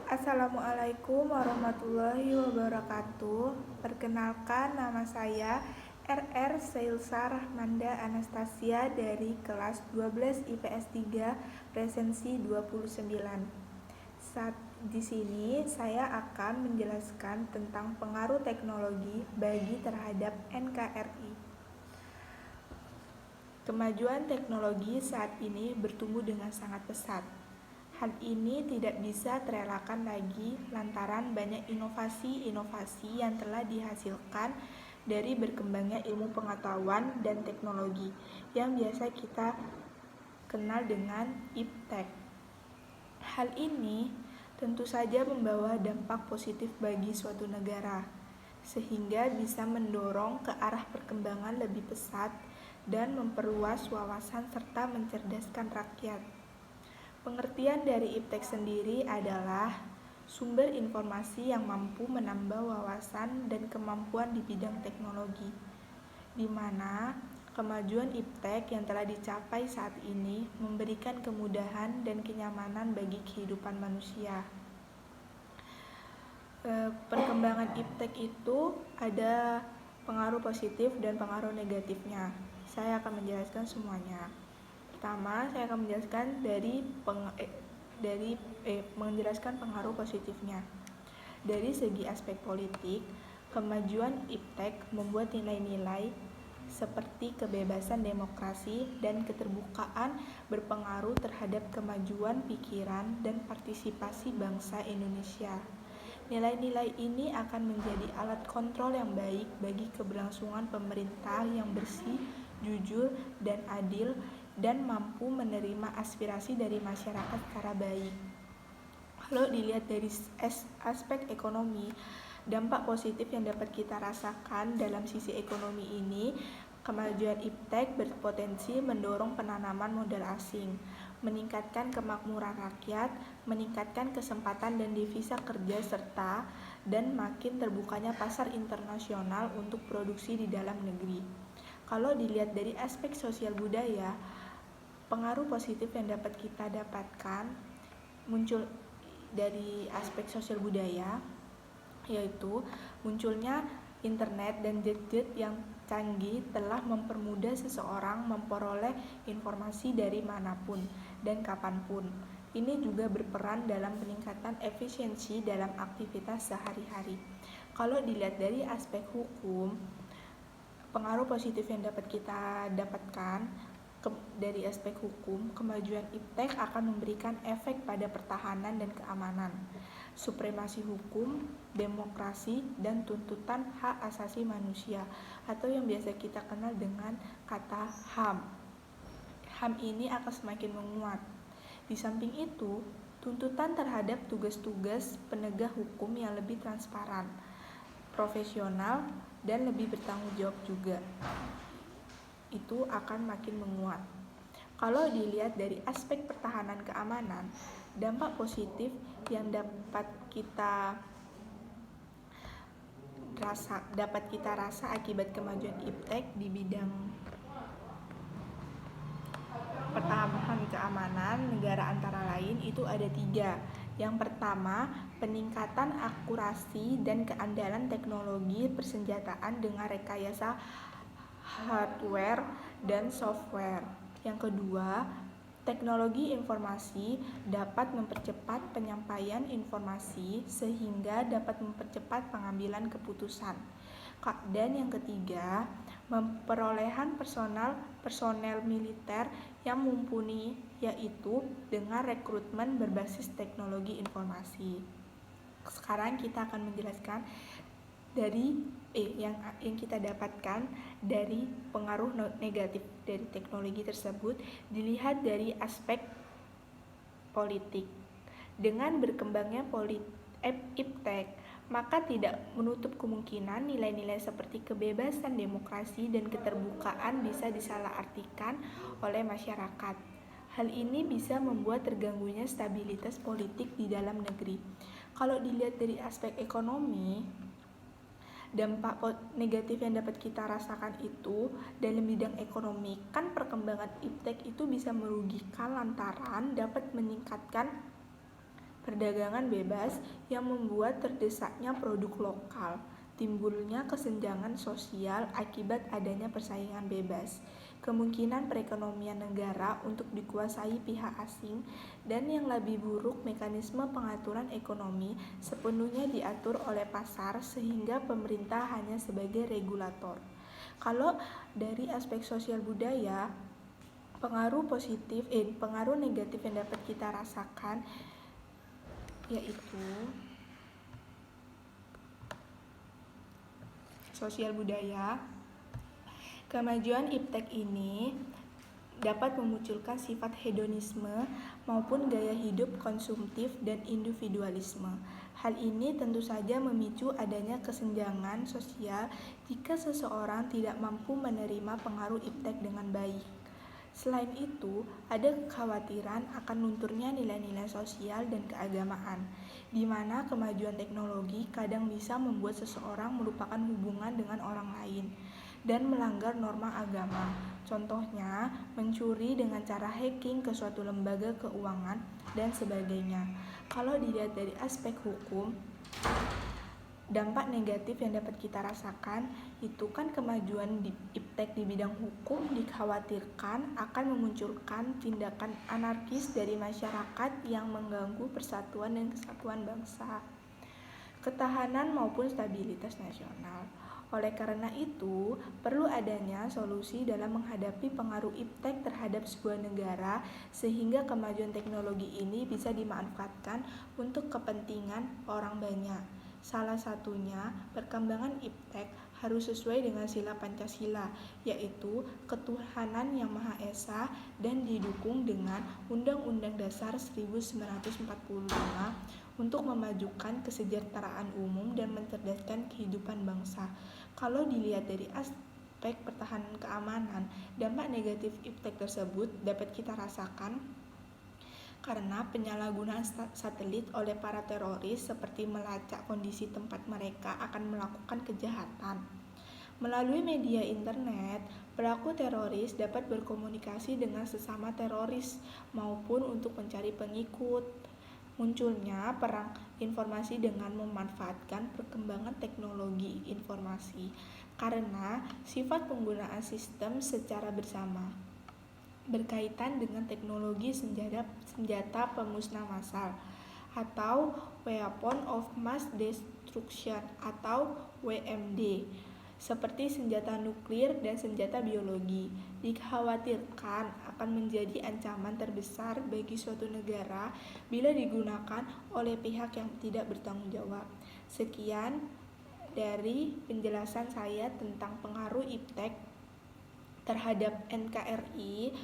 Assalamualaikum warahmatullahi wabarakatuh. Perkenalkan, nama saya RR Sailsa Rahmanda Anastasia dari kelas 12 IPS 3 presensi 29. Saat di sini saya akan menjelaskan tentang pengaruh teknologi bagi terhadap NKRI. Kemajuan teknologi saat ini bertumbuh dengan sangat pesat. Hal ini tidak bisa terelakkan lagi lantaran banyak inovasi-inovasi yang telah dihasilkan dari berkembangnya ilmu pengetahuan dan teknologi yang biasa kita kenal dengan iptek. Hal ini tentu saja membawa dampak positif bagi suatu negara, sehingga bisa mendorong ke arah perkembangan lebih pesat dan memperluas wawasan serta mencerdaskan rakyat. Pengertian dari iptek sendiri adalah sumber informasi yang mampu menambah wawasan dan kemampuan di bidang teknologi, di mana kemajuan iptek yang telah dicapai saat ini memberikan kemudahan dan kenyamanan bagi kehidupan manusia. Perkembangan iptek itu ada pengaruh positif dan pengaruh negatifnya. Saya akan menjelaskan semuanya. Pertama, saya akan menjelaskan menjelaskan pengaruh positifnya. Dari segi aspek politik, kemajuan iptek membuat nilai-nilai seperti kebebasan demokrasi dan keterbukaan berpengaruh terhadap kemajuan pikiran dan partisipasi bangsa Indonesia. Nilai-nilai ini akan menjadi alat kontrol yang baik bagi keberlangsungan pemerintah yang bersih, jujur, dan adil, dan mampu menerima aspirasi dari masyarakat secara baik. Kalau dilihat dari aspek ekonomi, dampak positif yang dapat kita rasakan dalam sisi ekonomi ini, kemajuan iptek berpotensi mendorong penanaman modal asing, meningkatkan kemakmuran rakyat, meningkatkan kesempatan dan devisa kerja serta dan makin terbukanya pasar internasional untuk produksi di dalam negeri. Kalau dilihat dari aspek sosial budaya, pengaruh positif yang dapat kita dapatkan muncul dari aspek sosial budaya, yaitu munculnya internet dan gadget yang canggih telah mempermudah seseorang memperoleh informasi dari manapun dan kapanpun. Ini juga berperan dalam peningkatan efisiensi dalam aktivitas sehari-hari. Kalau dilihat dari aspek hukum, pengaruh positif yang dapat kita dapatkan dari aspek hukum, kemajuan iptek akan memberikan efek pada pertahanan dan keamanan, supremasi hukum, demokrasi, dan tuntutan hak asasi manusia, atau yang biasa kita kenal dengan kata HAM. HAM ini akan semakin menguat. Di samping itu, tuntutan terhadap tugas-tugas penegak hukum yang lebih transparan, profesional, dan lebih bertanggung jawab juga itu akan makin menguat. Kalau dilihat dari aspek pertahanan keamanan, dampak positif yang dapat kita rasa akibat kemajuan iptek di bidang pertahanan keamanan negara antara lain itu ada 3. Yang pertama, peningkatan akurasi dan keandalan teknologi persenjataan dengan rekayasa hardware dan software. Yang kedua, teknologi informasi dapat mempercepat penyampaian informasi sehingga dapat mempercepat pengambilan keputusan. Dan yang ketiga, perolehan personel militer yang mumpuni, yaitu dengan rekrutmen berbasis teknologi informasi. Sekarang kita akan menjelaskan dari yang kita dapatkan dari pengaruh negatif dari teknologi tersebut dilihat dari aspek politik. Dengan berkembangnya iptek, maka tidak menutup kemungkinan nilai-nilai seperti kebebasan, demokrasi, dan keterbukaan bisa disalahartikan oleh masyarakat. Hal ini bisa membuat terganggunya stabilitas politik di dalam negeri. Kalau dilihat dari aspek ekonomi, dampak negatif yang dapat kita rasakan itu dalam bidang ekonomi, kan perkembangan iptek itu bisa merugikan lantaran dapat meningkatkan perdagangan bebas yang membuat terdesaknya produk lokal, timbulnya kesenjangan sosial akibat adanya persaingan bebas, kemungkinan perekonomian negara untuk dikuasai pihak asing, dan yang lebih buruk mekanisme pengaturan ekonomi sepenuhnya diatur oleh pasar sehingga pemerintah hanya sebagai regulator. Kalau dari aspek sosial budaya, pengaruh negatif yang dapat kita rasakan yaitu sosial budaya. Kemajuan iptek ini dapat memunculkan sifat hedonisme maupun gaya hidup konsumtif dan individualisme. Hal ini tentu saja memicu adanya kesenjangan sosial jika seseorang tidak mampu menerima pengaruh iptek dengan baik. Selain itu, ada kekhawatiran akan lunturnya nilai-nilai sosial dan keagamaan, di mana kemajuan teknologi kadang bisa membuat seseorang melupakan hubungan dengan orang lain dan melanggar norma agama. Contohnya, mencuri dengan cara hacking ke suatu lembaga keuangan dan sebagainya. Kalau dilihat dari aspek hukum, dampak negatif yang dapat kita rasakan itu kan kemajuan iptek di bidang hukum dikhawatirkan akan memunculkan tindakan anarkis dari masyarakat yang mengganggu persatuan dan kesatuan bangsa, ketahanan maupun stabilitas nasional. Oleh karena itu, perlu adanya solusi dalam menghadapi pengaruh iptek terhadap sebuah negara sehingga kemajuan teknologi ini bisa dimanfaatkan untuk kepentingan orang banyak. Salah satunya, perkembangan iptek harus sesuai dengan sila Pancasila, yaitu ketuhanan yang Maha Esa dan didukung dengan Undang-Undang Dasar 1945 untuk memajukan kesejahteraan umum dan mencerdaskan kehidupan bangsa. Kalau dilihat dari aspek pertahanan keamanan, dampak negatif iptek tersebut dapat kita rasakan karena penyalahgunaan satelit oleh para teroris seperti melacak kondisi tempat mereka akan melakukan kejahatan. Melalui media internet, pelaku teroris dapat berkomunikasi dengan sesama teroris maupun untuk mencari pengikut. Munculnya perang informasi dengan memanfaatkan perkembangan teknologi informasi karena sifat penggunaan sistem secara bersama berkaitan dengan teknologi senjata pemusnah massal atau Weapon of Mass Destruction atau WMD, seperti senjata nuklir dan senjata biologi, dikhawatirkan akan menjadi ancaman terbesar bagi suatu negara bila digunakan oleh pihak yang tidak bertanggung jawab. Sekian dari penjelasan saya tentang pengaruh iptek terhadap NKRI.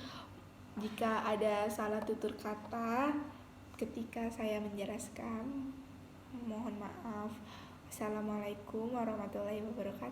Jika ada salah tutur kata ketika saya menjelaskan, mohon maaf. Assalamualaikum warahmatullahi wabarakatuh.